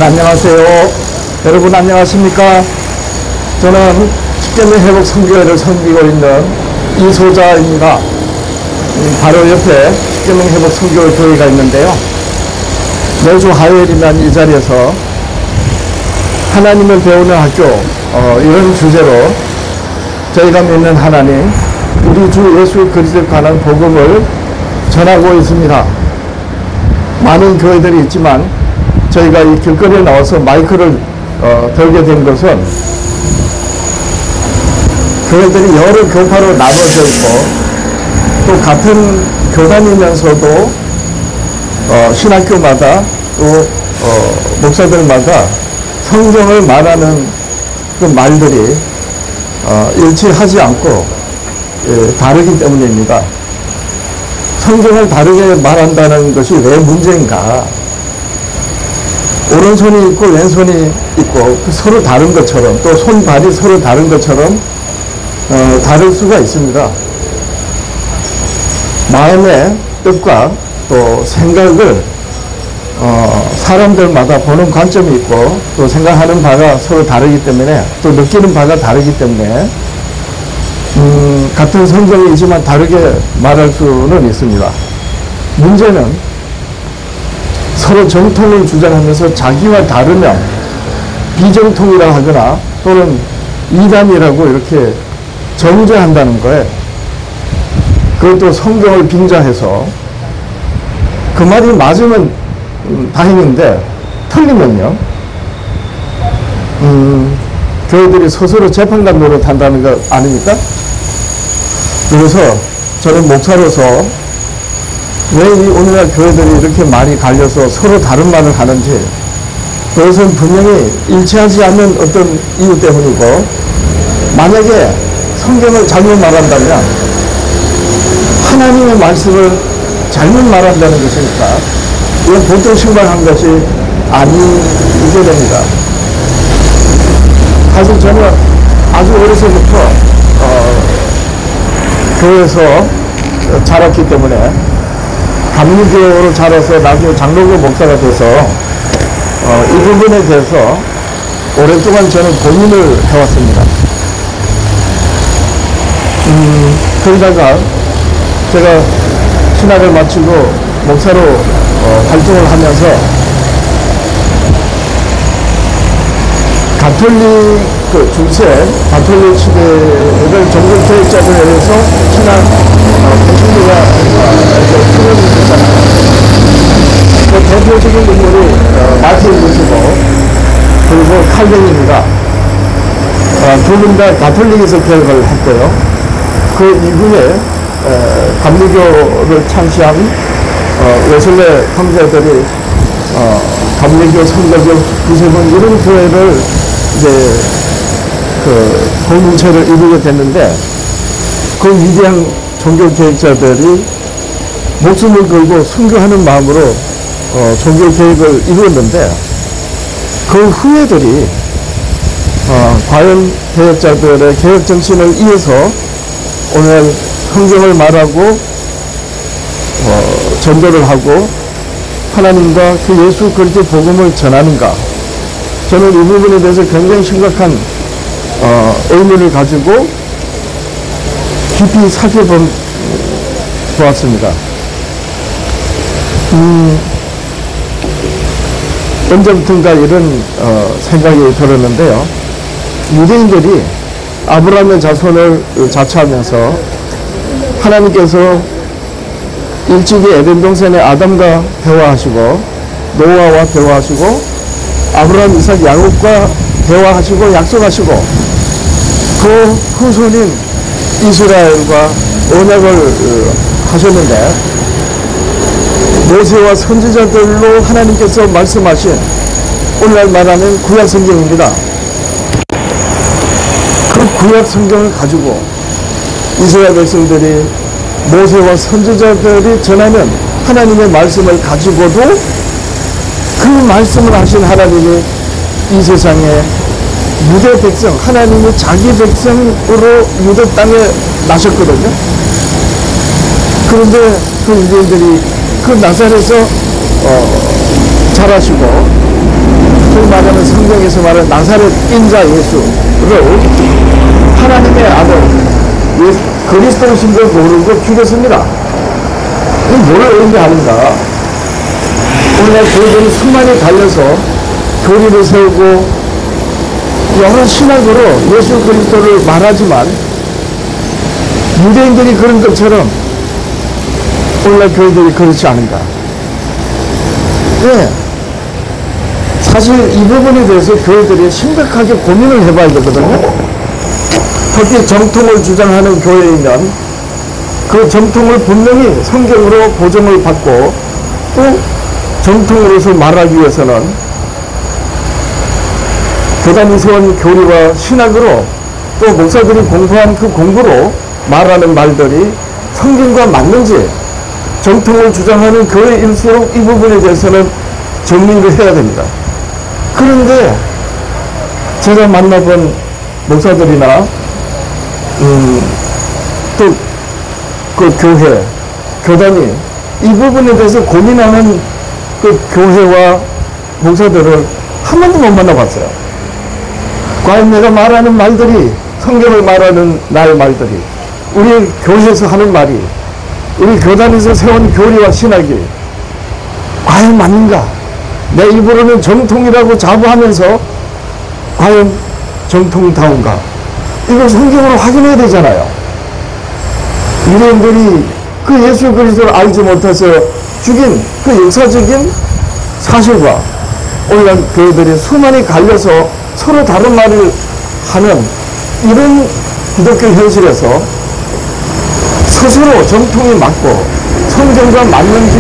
안녕하세요. 여러분 안녕하십니까? 저는 십계명 회복 선교회를 섬기고 있는 이소자입니다. 바로 옆에 십계명 회복 선교회 교회가 있는데요. 매주 화요일이면 이 자리에서 하나님을 배우는 학교 이런 주제로 저희가 믿는 하나님, 우리 주 예수 그리스도에 관한 복음을 전하고 있습니다. 많은 교회들이 있지만 저희가 이 길거리에 나와서 마이크를 들게 된 것은 교회들이 여러 교파로 나눠져 있고 또 같은 교단이면서도 신학교마다 또 목사들마다 성경을 말하는 그 말들이 일치하지 않고 다르기 때문입니다. 성경을 다르게 말한다는 것이 왜 문제인가? 오른손이 있고 왼손이 있고 서로 다른 것처럼, 또 손발이 서로 다른 것처럼 다를 수가 있습니다. 마음의 뜻과 또 생각을 사람들마다 보는 관점이 있고 또 생각하는 바가 서로 다르기 때문에, 또 느끼는 바가 다르기 때문에 같은 성경이지만 다르게 말할 수는 있습니다. 문제는 서로 정통을 주장하면서 자기와 다르면 비정통이라 하거나 또는 이단이라고 이렇게 정죄한다는 거예요. 그것도 성경을 빙자해서 그 말이 맞으면 다행인데 틀리면요, 교회들이 스스로 재판관 노릇한다는 거 아닙니까? 그래서 저는 목사로서 왜 이 오늘날 교회들이 이렇게 많이 갈려서 서로 다른 말을 하는지, 그것은 분명히 일치하지 않는 어떤 이유 때문이고, 만약에 성경을 잘못 말한다면 하나님의 말씀을 잘못 말한다는 것이니까 이건 보통 심각한 것이 아니게 됩니다. 사실 저는 아주 어려서부터 교회에서 자랐기 때문에, 감리교로 자라서 나중에 장로교 목사가 돼서 이 부분에 대해서 오랫동안 저는 고민을 해왔습니다. 그러다가 제가 신학을 마치고 목사로 활동을 하면서 가톨릭 중세 가톨릭 시대를 종교개혁자들에 의해서 신학 개신교가 수렴이 됐잖아요. 그 대표적인 인물이 마틴 루터고 그리고 칼빈입니다. 두 분 다 가톨릭에서 개혁을 했고요. 그 이후에 감리교를 창시한 웨슬레 형제들이 감리교, 성가교, 구세군 이런 교회를 이제 공동체를 이루게 됐는데, 그 위대한 종교개혁자들이 목숨을 걸고 순교하는 마음으로 종교개혁을 이루었는데, 그 후예들이 과연 개혁자들의 개혁정신을 이어서 오늘 성경을 말하고 전도를 하고 하나님과 그 예수 그리스도 복음을 전하는가? 저는 이 부분에 대해서 굉장히 심각한 의문을 가지고 깊이 살펴보았습니다. 언제부턴가 이런 생각이 들었는데요. 유대인들이 아브라함의 자손을 자처하면서 하나님께서 일찍이 에덴 동산의 아담과 대화하시고 노아와 대화하시고 아브라함, 이삭, 야곱과 대화하시고 약속하시고 그 후손인 이스라엘과 언약을 하셨는데, 모세와 선지자들로 하나님께서 말씀하신 오늘날 말하는 구약 성경입니다. 그 구약 성경을 가지고 이스라엘 백성들이 모세와 선지자들이 전하는 하나님의 말씀을 가지고도 그 말씀을 하신 하나님이 이 세상에 유대 백성, 하나님이 자기 백성으로 유대 땅에 나셨거든요. 그런데 그 유대인들이 그 나사렛에서 자라시고 소위 말하는 성경에서 말하는 나사렛 인자 예수를 하나님의 아들 그리스도이신 걸 모르고 죽였습니다. 이게 뭘 의미하는가? 오늘날 교회들이 수많이 달려서 교리를 세우고 여러 신학으로 예수 그리스도를 말하지만 유대인들이 그런 것처럼 오늘날 교회들이 그렇지 않은가? 네. 사실 이 부분에 대해서 교회들이 심각하게 고민을 해봐야 되거든요. 특히 정통을 주장하는 교회이면 그 정통을 분명히 성경으로 보정을 받고 또 정통으로서 말하기 위해서는 교단이 세운 교리와 신학으로 또 목사들이 공부한 그 공부로 말하는 말들이 성경과 맞는지 정통을 주장하는 교회일수록 이 부분에 대해서는 정리를 해야 됩니다. 그런데 제가 만나본 목사들이나 또 그 교단이 이 부분에 대해서 고민하는 그 교회와 목사들을 한 번도 못 만나봤어요. 과연 내가 말하는 말들이 성경을 말하는 나의 말들이 우리 교회에서 하는 말이 우리 교단에서 세운 교리와 신학이 과연 맞는가? 내 입으로는 정통이라고 자부하면서 과연 정통다운가? 이걸 성경으로 확인해야 되잖아요. 유대인들이 그 예수 그리스도를 알지 못해서 죽인 그 역사적인 사실과 오늘날 교회들이 수많이 갈려서 서로 다른 말을 하는 이런 기독교 현실에서 스스로 정통이 맞고 성경과 맞는지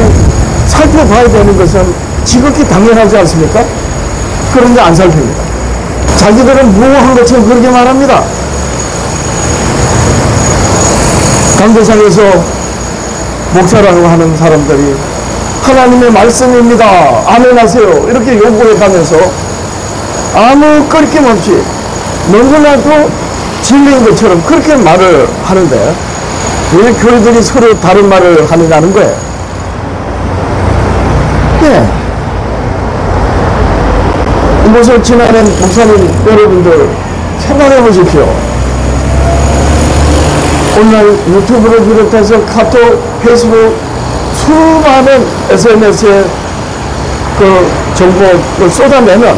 살펴봐야 되는 것은 지극히 당연하지 않습니까? 그런데 안 살핍니다. 자기들은 무모한 것처럼 그렇게 말합니다. 강대상에서 목사라고 하는 사람들이 하나님의 말씀입니다. 아멘하세요. 이렇게 요구해 가면서 아무 끄리낌 없이 너무나도 진리인 것처럼 그렇게 말을 하는데 왜 교회들이 서로 다른 말을 하느냐는 거예요. 네. 이곳을 지나는 목사님 여러분들 생각해 보십시오. 오늘 유튜브를 비롯해서 카톡, 페이스북 수많은 SNS에 그 정보를 쏟아내는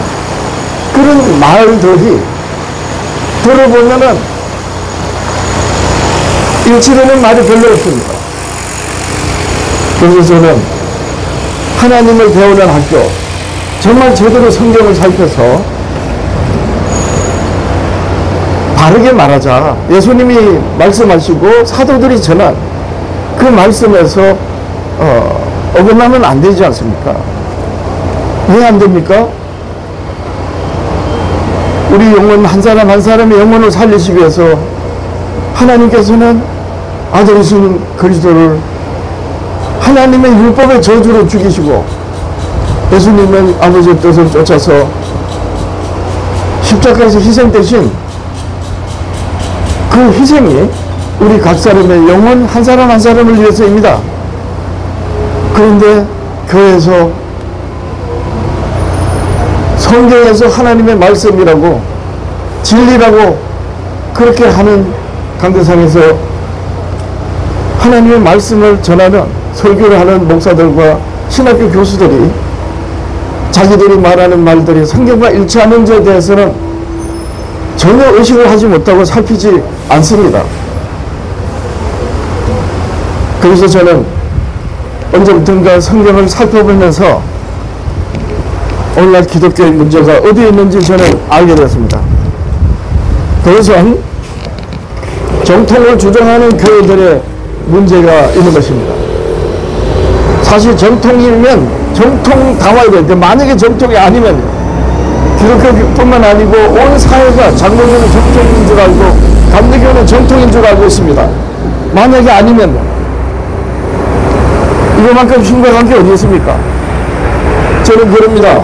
그런 말들이 들어보면은 일치되는 말이 별로 없습니다. 그래서 저는 하나님을 배우는 학교, 정말 제대로 성경을 살펴서 바르게 말하자. 예수님이 말씀하시고 사도들이 전한 그 말씀에서 어긋나면 안 되지 않습니까? 왜 안 됩니까? 우리 영혼 한 사람 한 사람의 영혼을 살리시기 위해서 하나님께서는 아들이신 그리스도를 하나님의 율법의 저주로 죽이시고 예수님은 아버지의 뜻을 쫓아서 십자가에서 희생되신 그 희생이 우리 각 사람의 영혼 한 사람 한 사람을 위해서입니다. 그런데 교회에서 성경에서 하나님의 말씀이라고 진리라고 그렇게 하는 강대상에서 하나님의 말씀을 전하는 설교를 하는 목사들과 신학교 교수들이 자기들이 말하는 말들이 성경과 일치하는지에 대해서는 전혀 의식을 하지 못하고 살피지 않습니다. 그래서 저는 언제부턴가 성경을 살펴보면서 오늘날 기독교의 문제가 어디에 있는지 저는 알게 되었습니다. 그것은 정통을 주장하는 교회들의 문제가 있는 것입니다. 사실 정통이면 정통다워야 되는데 만약에 정통이 아니면 기독교뿐만 아니고 온 사회가 장로교는 정통인 줄 알고 감리교는 정통인 줄 알고 있습니다. 만약에 아니면 이거만큼 심각한 게 어디 있습니까? 저는 그럽니다.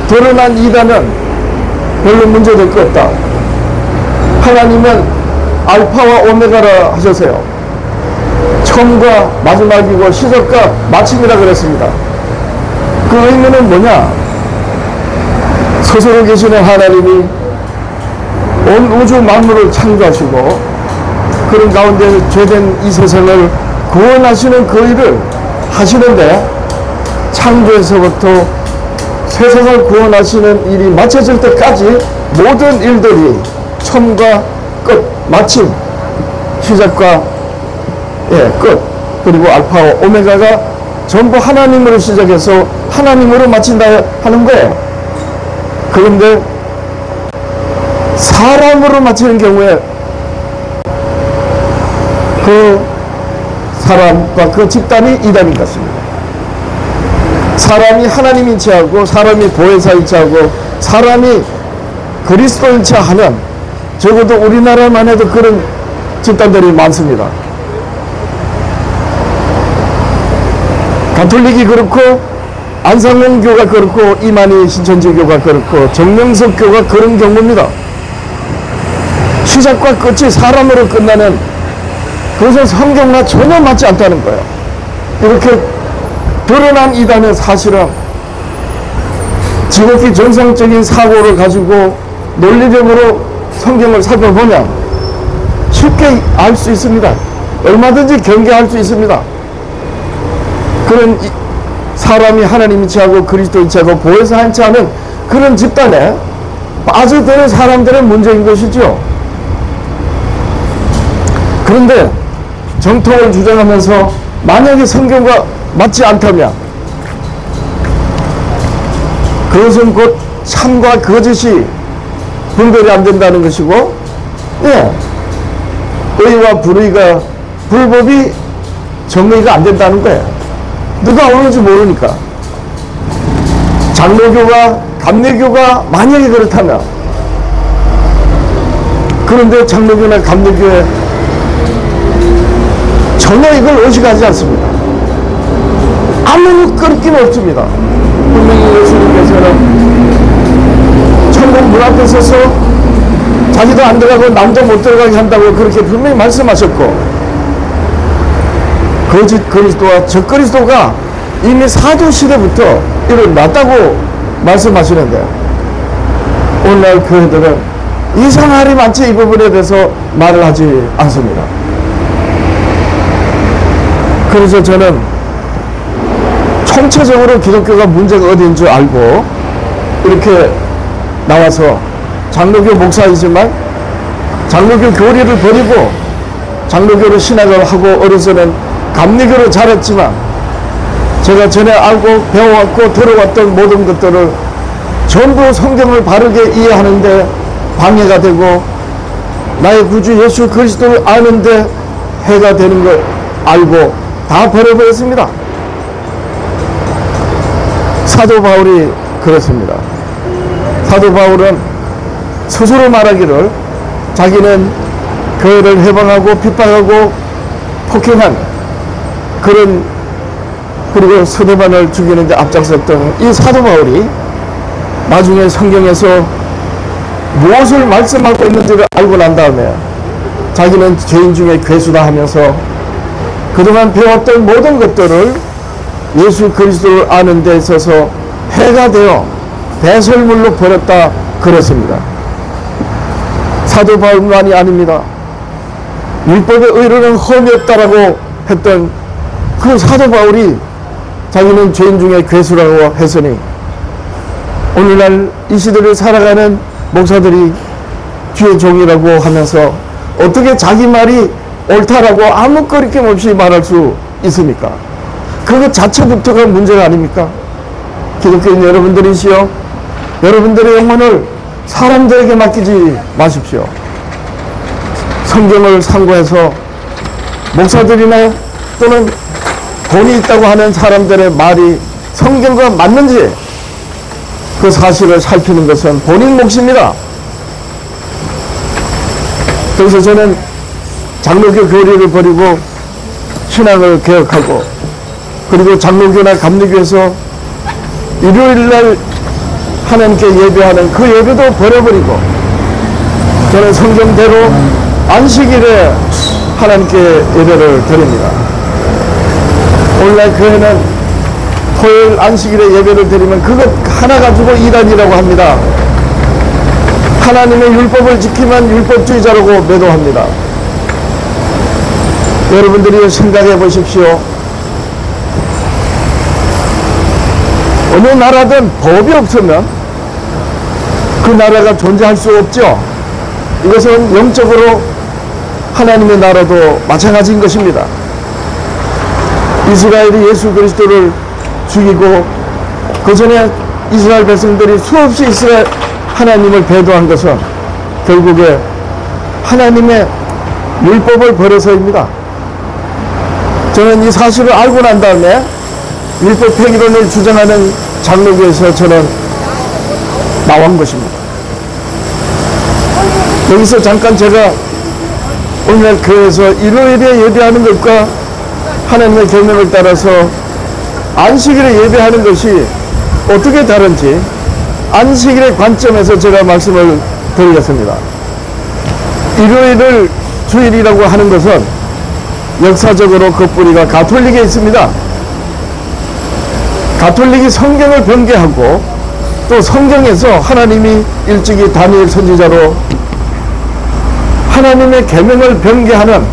드러난 이단은 별로 문제될 것 없다. 하나님은 알파와 오메가라 하셨어요. 처음과 마지막이고 시작과 마침이라 그랬습니다. 그 의미는 뭐냐? 스스로 계시는 하나님이 온 우주 만물을 창조하시고 그런 가운데 죄된 이 세상을 구원하시는 그 일을 하시는데, 창조에서부터 세상을 구원하시는 일이 마쳐질 때까지 모든 일들이 처음과 끝, 마침, 시작과 끝, 그리고 알파와 오메가가 전부 하나님으로 시작해서 하나님으로 마친다 하는 거예요. 그런데 사람으로 마치는 경우에 그 사람과 그 집단이 이단인 것입니다. 사람이 하나님인 체하고 사람이 보혜사인 체하고 사람이 그리스도인 체하면, 적어도 우리나라만 해도 그런 집단들이 많습니다. 가톨릭이 그렇고 안상홍교가 그렇고 이만희 신천지교가 그렇고 정명석교가 그런 경우입니다. 시작과 끝이 사람으로 끝나는, 그것은 성경과 전혀 맞지 않다는 거예요. 이렇게 드러난 이단은 사실은 지극히 정상적인 사고를 가지고 논리적으로 성경을 살펴보면 쉽게 알 수 있습니다. 얼마든지 경계할 수 있습니다. 그런 사람이 하나님인 체하고 그리스도인 체하고 보혜사인 체하는 그런 집단에 빠져드는 사람들의 문제인 것이죠. 그런데 정통을 주장하면서 만약에 성경과 맞지 않다면 그것은 곧 참과 거짓이 분별이 안 된다는 것이고, 의와 불의가, 불법이 정의가 안 된다는 거예요. 누가 오는지 모르니까. 장로교가 감리교가 만약에 그렇다면, 그런데 장로교나 감리교에 전혀 이걸 의식하지 않습니다. 아무 끄럽기는 없습니다. 분명히 예수님께서는 천국 문 앞에 서서 자기도 안 들어가고 남도 못 들어가게 한다고 그렇게 분명히 말씀하셨고, 거짓 그리스도와 적 그리스도가 이미 사도 시대부터 일어났다고 말씀하시는데, 오늘날 교회들은 이상할이 많지 이 부분에 대해서 말을 하지 않습니다. 그래서 저는 총체적으로 기독교가 문제가 어디인 줄 알고 이렇게 나와서 장로교 목사이지만 장로교 교리를 버리고 장로교로 신학을 하고, 어려서는 감리교로 자랐지만 제가 전에 알고 배워왔고 들어왔던 모든 것들을 전부 성경을 바르게 이해하는데 방해가 되고, 나의 구주 예수 그리스도를 아는데 해가 되는 걸 알고 다 버려버렸습니다. 사도 바울이 그렇습니다. 사도 바울은 스스로 말하기를 자기는 교회를 해방하고 핍박하고 폭행한 그런, 그리고 스데반을 죽이는 데 앞장섰던 이 사도 바울이 나중에 성경에서 무엇을 말씀하고 있는지를 알고 난 다음에 자기는 죄인 중에 괴수다 하면서 그동안 배웠던 모든 것들을 예수 그리스도를 아는 데 있어서 해가 되어 배설물로 버렸다 그랬습니다. 사도 바울만이 아닙니다. 율법의 의로는 험이 없다라고 했던 그 사도 바울이 자기는 죄인 중에 괴수라고 했으니, 오늘날 이 시대를 살아가는 목사들이 주의 종이라고 하면서 어떻게 자기 말이 옳다라고 아무 거리낌 없이 말할 수 있습니까? 그것 자체부터가 문제가 아닙니까? 기독교인 여러분들이시여, 여러분들의 영혼을 사람들에게 맡기지 마십시오. 성경을 상고해서 목사들이나 또는 돈이 있다고 하는 사람들의 말이 성경과 맞는지 그 사실을 살피는 것은 본인 몫입니다. 그래서 저는 장로교 교리를 버리고 신앙을 개혁하고, 그리고 장로교나 감리교에서 일요일날 하나님께 예배하는 그 예배도 버려버리고, 저는 성경대로 안식일에 하나님께 예배를 드립니다. 오늘날 교회는 토요일 안식일에 예배를 드리면 그것 하나 가지고 이단이라고 합니다. 하나님의 율법을 지키면 율법주의자라고 매도합니다. 여러분들이 생각해 보십시오. 어느 나라든 법이 없으면 그 나라가 존재할 수 없죠. 이것은 영적으로 하나님의 나라도 마찬가지인 것입니다. 이스라엘이 예수 그리스도를 죽이고 그 전에 이스라엘 백성들이 수없이 하나님을 배도한 것은 결국에 하나님의 율법을 버려서입니다. 저는 이 사실을 알고 난 다음에 율법 폐기론을 주장하는 장로교에서 저는 나온 것입니다. 여기서 잠깐 제가 오늘 교회에서 일요일에 예배하는 것과 하나님의 계명을 따라서 안식일에 예배하는 것이 어떻게 다른지 안식일의 관점에서 제가 말씀을 드리겠습니다. 일요일을 주일이라고 하는 것은 역사적으로 그 뿌리가 가톨릭에 있습니다. 가톨릭이 성경을 변개하고 또 성경에서 하나님이 일찍이 다니엘 선지자로 하나님의 계명을 변개하는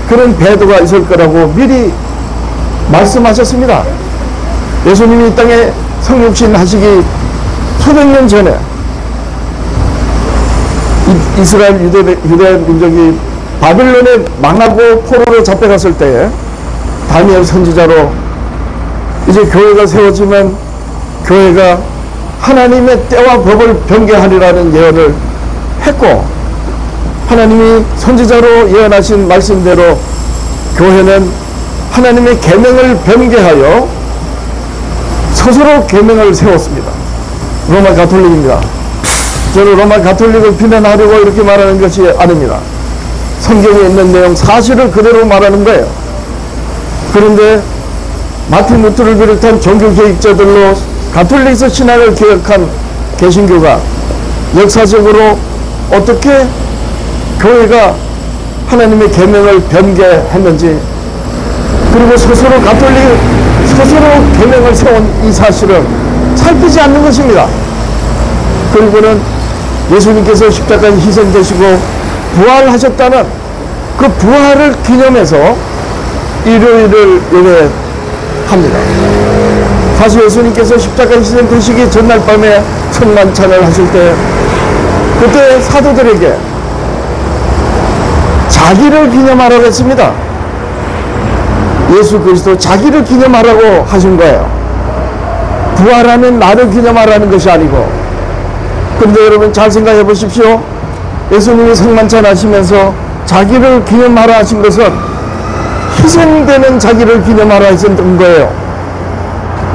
그런 배도가 있을 거라고 미리 말씀하셨습니다. 예수님이 이 땅에 성육신 하시기 수백 년 전에 이스라엘 유대 민족이 바빌론에 망하고 포로로 잡혀갔을 때에 다니엘 선지자로 이제 교회가 세워지면 교회가 하나님의 때와 법을 변개하리라는 예언을 했고 하나님이 선지자로 예언하신 말씀대로 교회는 하나님의 계명을 변개하여 스스로 계명을 세웠습니다. 로마 가톨릭입니다. 저는 로마 가톨릭을 비난하려고 이렇게 말하는 것이 아닙니다. 성경에 있는 내용 사실을 그대로 말하는 거예요. 그런데 마틴 루터를 비롯한 종교 개혁자들로 가톨릭에서 신학을 개혁한 개신교가 역사적으로 어떻게 교회가 하나님의 계명을 변개했는지 그리고 스스로 계명을 세운 이 사실을 살피지 않는 것입니다. 그리고는 예수님께서 십자가에 희생되시고 부활하셨다는 그 부활을 기념해서 일요일을 예배합니다. 사실 예수님께서 십자가에 희생되시기 전날 밤에 천만찬을 하실 때 그때 사도들에게 자기를 기념하라고 했습니다. 예수 그리스도 자기를 기념하라고 하신 거예요. 부활하면 나를 기념하라는 것이 아니고. 그런데 여러분 잘 생각해 보십시오. 예수님이 성만찬 하시면서 자기를 기념하라 하신 것은 희생되는 자기를 기념하라 했던 거예요.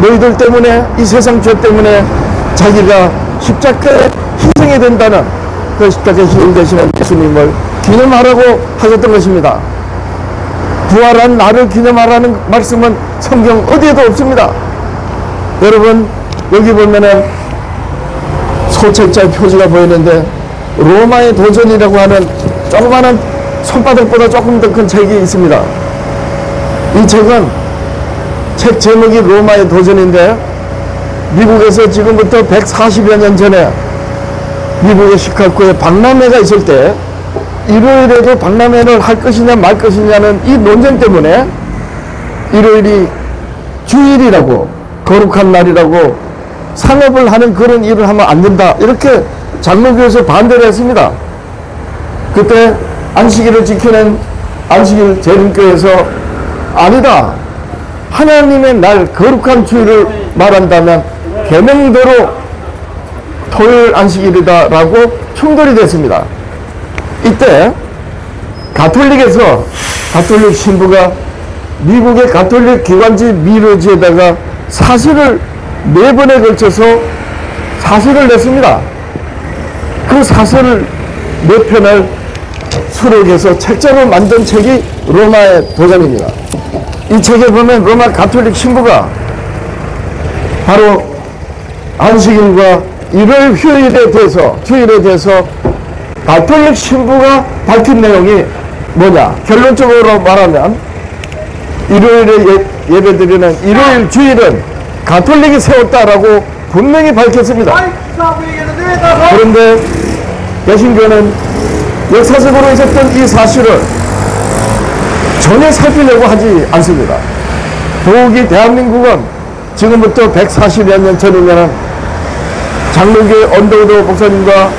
너희들 때문에 이 세상 죄 때문에 자기가 십자가에 희생이 된다는 그 십자가에 희생되시는 예수님을 기념하라고 하셨던 것입니다. 부활한 나를 기념하라는 말씀은 성경 어디에도 없습니다. 여러분 여기 보면은 소책자의 표지가 보이는데 로마의 도전이라고 하는 조그마한 손바닥보다 조금 더 큰 책이 있습니다. 이 책은 책 제목이 로마의 도전인데 미국에서 지금부터 140여 년 전에 미국의 시카고에 박람회가 있을 때 일요일에도 박람회를 할 것이냐 말 것이냐는 이 논쟁 때문에 일요일이 주일이라고 거룩한 날이라고 상업을 하는 그런 일을 하면 안 된다 이렇게 장로교에서 반대를 했습니다. 그때 안식일을 지키는 안식일 재림교에서 아니다, 하나님의 날 거룩한 주일을 말한다면 계명대로 토요일 안식일이다 라고 충돌이 됐습니다. 이때 가톨릭에서 가톨릭 신부가 미국의 가톨릭 기관지 미러지에다가 사실을 4번에 걸쳐서 사실을 냈습니다. 그 사설 4편을 수록해서 책자로 만든 책이 로마의 도전입니다. 이 책에 보면 로마 가톨릭 신부가 바로 안식일과 일요일 휴일에 대해서 주일에 대해서 가톨릭 신부가 밝힌 내용이 뭐냐, 결론적으로 말하면 일요일에 예배드리는 일요일 주일은 가톨릭이 세웠다라고 분명히 밝혔습니다. 그런데 개신교는 역사적으로 있었던 이 사실을 전혀 살피려고 하지 않습니다. 더욱이 대한민국은 지금부터 140여 년 전이면 장로교의 언더우드 목사님과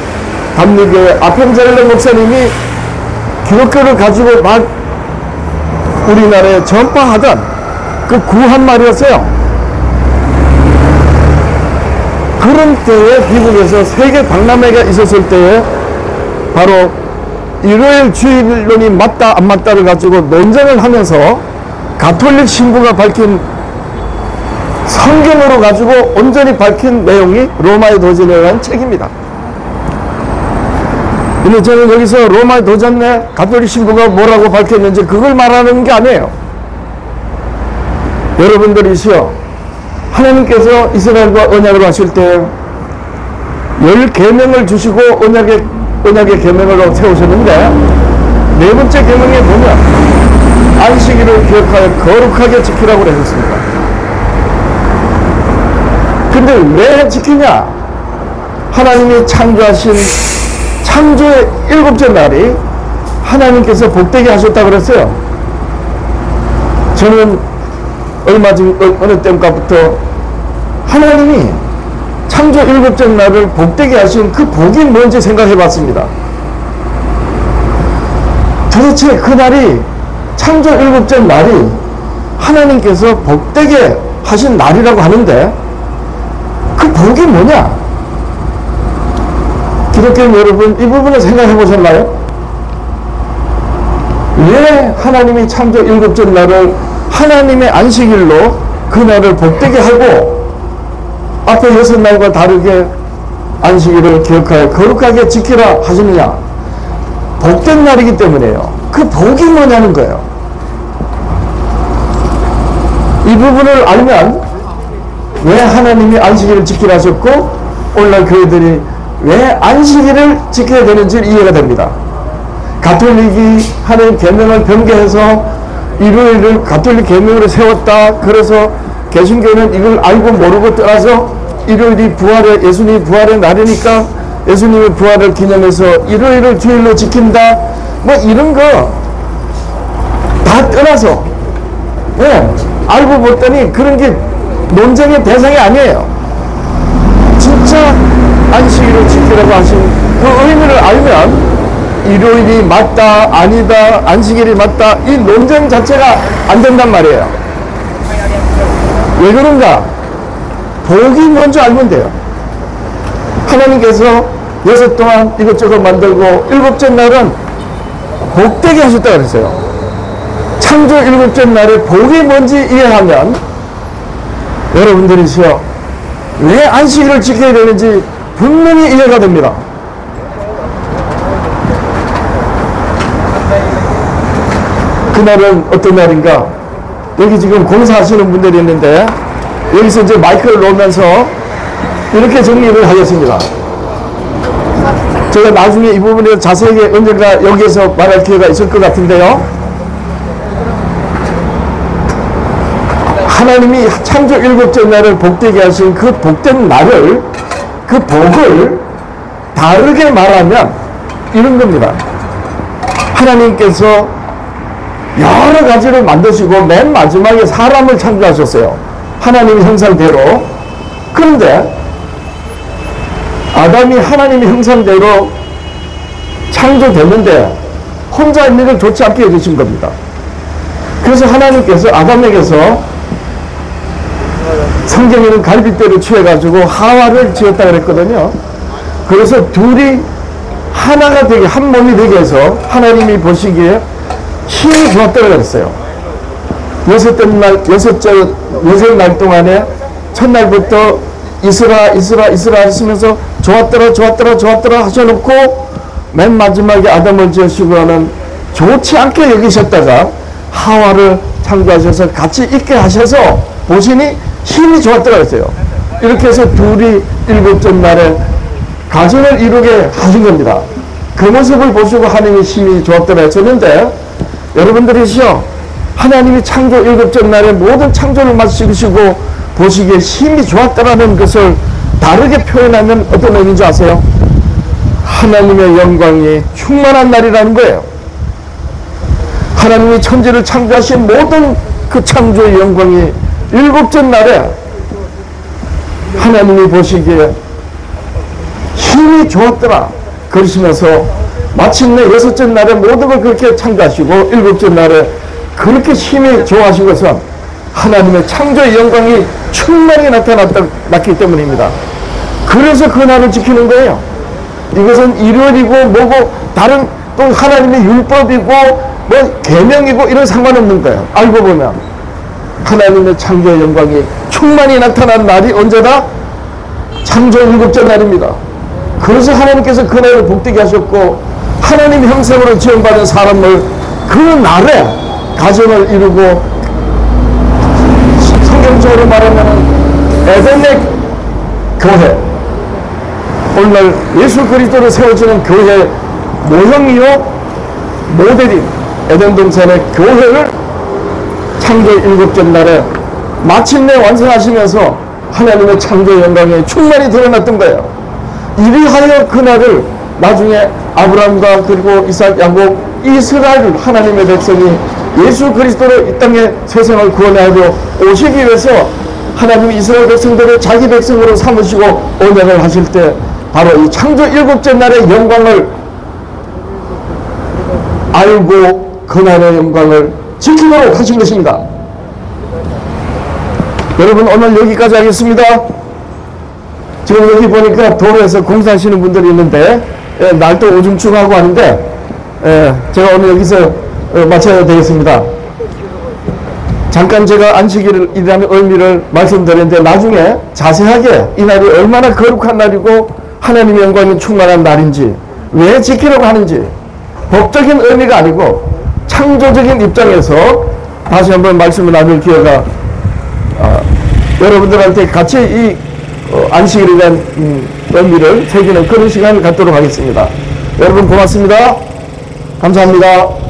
감리교의 아평자일러 목사님이 기독교를 가지고 막 우리나라에 전파하던 그 구한 말이었어요. 그런 때에 미국에서 세계 박람회가 있었을 때에 바로 일요일 주일론이 맞다 안 맞다를 가지고 논쟁을 하면서 가톨릭 신부가 밝힌 성경으로 가지고 온전히 밝힌 내용이 로마의 도전이라는 책입니다. 근데 저는 여기서 로마의 도전에 가톨릭 신부가 뭐라고 밝혔는지 그걸 말하는 게 아니에요. 여러분들이시여, 하나님께서 이스라엘과 언약을 하실 때 10계명을 주시고 언약의 계명으로 세우셨는데 네 번째 계명에 보면 안식일을 기억하여 거룩하게 지키라고 하셨습니다. 근데 왜 지키냐? 하나님이 창조하신 창조의 7째 날이 하나님께서 복되게 하셨다고 그랬어요. 저는 얼마 전 어느 때부터 하나님이 창조 7째 날을 복되게 하신 그 복이 뭔지 생각해 봤습니다. 도대체 그 날이 창조 7째 날이 하나님께서 복되게 하신 날이라고 하는데 그 복이 뭐냐? 기독교 여러분, 이 부분을 생각해 보셨나요? 왜 하나님이 창조 7째 날을 하나님의 안식일로 그 날을 복되게 하고 앞에 6날과 다르게 안식일을 기억하여 거룩하게 지키라 하시느냐? 복된 날이기 때문에요. 그 복이 뭐냐는 거예요. 이 부분을 알면 왜 하나님이 안식일을 지키라 하셨고 오늘날 교회들이 왜 안식일을 지켜야 되는지 이해가 됩니다. 가톨릭이 하는 계명을 변개해서 일요일을 가톨릭 계명으로 세웠다. 그래서 개신교는 이걸 알고 모르고 떠나서 일요일이 부활의 예수님이 부활의 날이니까 예수님의 부활을 기념해서 일요일을 주일로 지킨다. 뭐 이런 거 다 떠나서 알고 봤더니 그런 게 논쟁의 대상이 아니에요. 진짜 안식일을 지키라고 하신 그 의미를 알면 일요일이 맞다 아니다 안식일이 맞다 이 논쟁 자체가 안 된단 말이에요. 왜 그런가? 복이 뭔지 알면 돼요. 하나님께서 6 동안 이것저것 만들고 7째 날은 복되게 하셨다고 그랬어요. 창조 7째 날에 복이 뭔지 이해하면 여러분들이시여 왜 안식일을 지켜야 되는지 분명히 이해가 됩니다. 그날은 어떤 날인가? 여기 지금 공사하시는 분들이 있는데 여기서 이제 마이크를 놓으면서 이렇게 정리를 하겠습니다. 제가 나중에 이 부분에 자세하게 언젠가 여기에서 말할 기회가 있을 것 같은데요. 하나님이 창조 7째 날을 복되게 하신 그 복된 날을 그 복을 다르게 말하면 이런 겁니다. 하나님께서 여러 가지를 만드시고 맨 마지막에 사람을 창조하셨어요. 하나님 형상대로. 그런데 아담이 하나님의 형상대로 창조됐는데 혼자 있는 걸 좋지 않게 해주신 겁니다. 그래서 하나님께서 아담에게서 성경에는 갈빗대를 취해가지고 하와를 지었다 그랬거든요. 그래서 둘이 하나가 되게 한 몸이 되게 해서 하나님이 보시기에 힘이 좋았다고 그랬어요. 6날 동안에 첫날부터 이스라 하시면서 좋았더라 하셔놓고 맨 마지막에 아담을 지으시고는 좋지 않게 여기셨다가 하와를 창조하셔서 같이 있게 하셔서 보시니 힘이 좋았더라 했어요. 이렇게 해서 둘이 7째 날에 가정을 이루게 하신 겁니다. 그 모습을 보시고 하나님이 힘이 좋았더라 했었는데 여러분들이시여 하나님이 창조 7째 날에 모든 창조를 마치시고 보시기에 힘이 좋았다라는 것을 다르게 표현하면 어떤 의미인지 아세요? 하나님의 영광이 충만한 날이라는 거예요. 하나님이 천지를 창조하신 모든 그 창조의 영광이 일곱째 날에 하나님이 보시기에 힘이 좋았더라 그러시면서 마침내 여섯째 날에 모든 걸 그렇게 창조하시고 일곱째 날에 그렇게 힘이 좋아하신 것은 하나님의 창조의 영광이 충만히 나타났기 때문입니다. 그래서 그 날을 지키는 거예요. 이것은 일요일이고 뭐고 다른 또 하나님의 율법이고 뭐 계명이고 이런 상관없는 거예요. 알고 보면 하나님의 창조의 영광이 충만히 나타난 날이 언제다? 창조 일곱째 날입니다. 그래서 하나님께서 그 날을 복되게 하셨고 하나님 형상으로 지원받은 사람을 그 날에 가정을 이루고 성경적으로 말하면 에덴의 교회, 오늘날 예수 그리스도로 세워지는 교회 모형이요 모델인 에덴 동산의 교회를 창조 일곱째 날에 마침내 완성하시면서 하나님의 창조의 영광이 충만히 드러났던 거예요. 이리하여 그날을 나중에 아브라함과 그리고 이삭, 야곱, 이스라엘 하나님의 백성이 예수 그리스도로 이 땅에 세상을 구원하여 오시기 위해서 하나님이 이스라엘 백성들을 자기 백성으로 삼으시고 언약을 하실 때 바로 이 창조 일곱째 날의 영광을 알고 그날의 영광을 지키도록 하신 것입니다. 여러분 오늘 여기까지 하겠습니다. 지금 여기 보니까 도로에서 공사하시는 분들이 있는데 날도 오중충하고 하는데 제가 오늘 여기서 마쳐야 되겠습니다. 잠깐 제가 안식일이라는 의미를 말씀드렸는데 나중에 자세하게 이 날이 얼마나 거룩한 날이고 하나님의 영광이 충만한 날인지 왜 지키려고 하는지 법적인 의미가 아니고 창조적인 입장에서 다시 한번 말씀을 나눌 기회가 여러분들한테 같이 이 안식일에 대한 의미를 새기는 그런 시간을 갖도록 하겠습니다. 여러분 고맙습니다. 감사합니다.